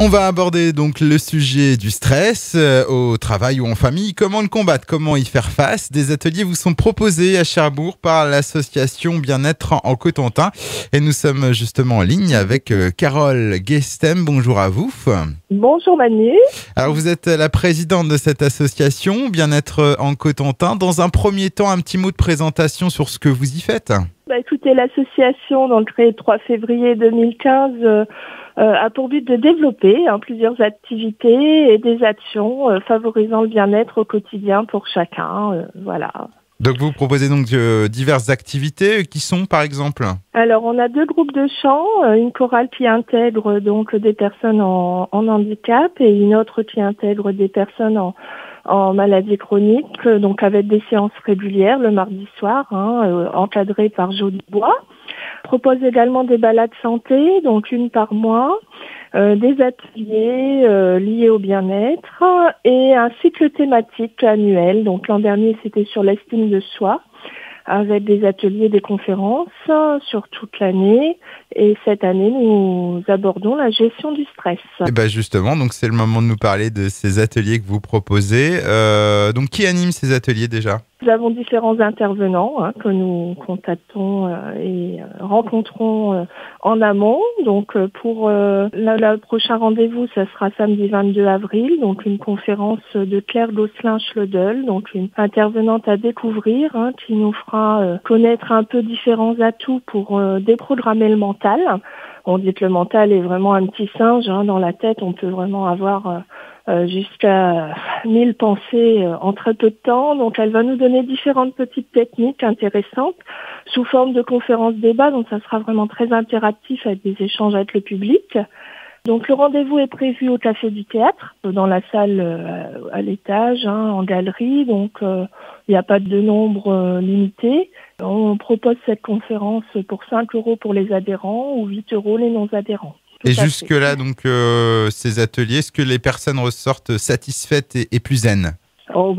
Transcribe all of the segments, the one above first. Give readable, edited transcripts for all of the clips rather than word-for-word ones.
On va aborder donc le sujet du stress au travail ou en famille. Comment le combattre, comment y faire face. Des ateliers vous sont proposés à Cherbourg par l'association Bien-être en Cotentin. Et nous sommes justement en ligne avec Carole Guestem. Bonjour à vous. Bonjour Manu. Alors vous êtes la présidente de cette association Bien-être en Cotentin. Dans un premier temps, un petit mot de présentation sur ce que vous y faites. Écoutez, l'association, donc créée le 3 février 2015, a pour but de développer plusieurs activités et des actions favorisant le bien-être au quotidien pour chacun. Voilà. Donc vous proposez donc diverses activités qui sont par exemple? Alors on a 2 groupes de chant, une chorale qui intègre donc des personnes en handicap et une autre qui intègre des personnes en maladie chronique, donc avec des séances régulières le mardi soir, encadrées par Jody Bois. Propose également des balades santé, donc une par mois, des ateliers liés au bien-être et un cycle thématique annuel. Donc l'an dernier c'était sur l'estime de soi, avec des ateliers, des conférences sur toute l'année. Et cette année, nous abordons la gestion du stress. Et ben justement, donc c'est le moment de nous parler de ces ateliers que vous proposez. Donc qui anime ces ateliers déjà ? Nous avons différents intervenants que nous contactons et rencontrons en amont. Donc pour le prochain rendez-vous, ça sera samedi 22 avril, donc une conférence de Claire Gosselin-Schledel, donc une intervenante à découvrir qui nous fera connaître un peu différents atouts pour déprogrammer le mental. On dit que le mental est vraiment un petit singe dans la tête. On peut vraiment avoir jusqu'à 1000 pensées en très peu de temps. Donc elle va nous donner différentes petites techniques intéressantes sous forme de conférences débat. Donc ça sera vraiment très interactif avec des échanges avec le public. Donc le rendez-vous est prévu au Café du Théâtre, dans la salle à l'étage, en galerie. Donc il n'y a pas de nombre limité. On propose cette conférence pour 5 € pour les adhérents ou 8 € les non-adhérents. Et jusque-là, donc, ces ateliers, est-ce que les personnes ressortent satisfaites et plus zen ?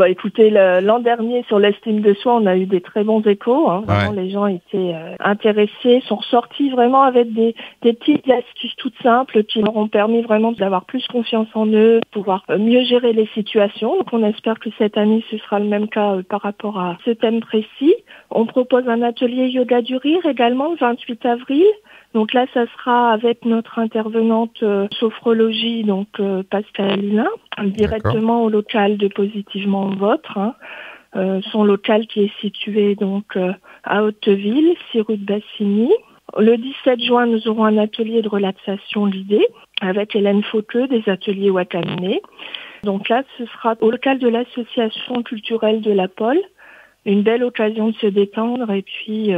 Écoutez, l'an dernier, sur l'estime de soi, on a eu des très bons échos. Vraiment, Ouais. les gens étaient intéressés, sont ressortis vraiment avec des petites astuces toutes simples qui leur ont permis vraiment d'avoir plus confiance en eux, de pouvoir mieux gérer les situations. Donc, on espère que cette année, ce sera le même cas par rapport à ce thème précis. On propose un atelier yoga du rire également le 28 avril. Donc là, ça sera avec notre intervenante sophrologie, donc Pascal Hulin, directement au local de Positivement Votre. Son local qui est situé donc à Hauteville, 6 rue de Bassigny. Le 17 juin, nous aurons un atelier de relaxation guidée avec Hélène Fauqueux, des ateliers Wakame. Donc là, ce sera au local de l'association culturelle de la Pole. Une belle occasion de se détendre et puis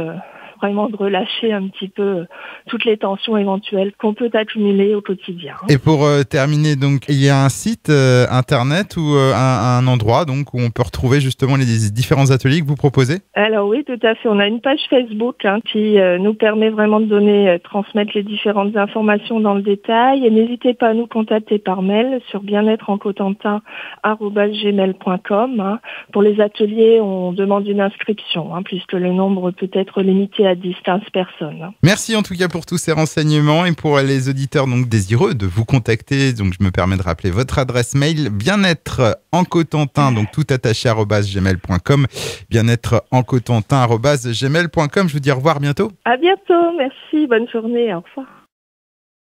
vraiment de relâcher un petit peu toutes les tensions éventuelles qu'on peut accumuler au quotidien. Et pour terminer, donc, il y a un site internet ou un endroit donc, où on peut retrouver justement les différents ateliers que vous proposez ? Alors oui, tout à fait. On a une page Facebook qui nous permet vraiment de transmettre les différentes informations dans le détail. Et n'hésitez pas à nous contacter par mail sur bien-être-en-cotentin@gmail.com. Pour les ateliers, on demande une inscription puisque le nombre peut être limité à 10-15 personnes. Merci en tout cas pour tous ces renseignements et pour les auditeurs donc désireux de vous contacter. Donc je me permets de rappeler votre adresse mail bien-être en Cotentin, donc tout attaché @gmail.com, bien-être en Cotentin @gmail.com. Je vous dis au revoir bientôt. À bientôt, merci, bonne journée, au revoir.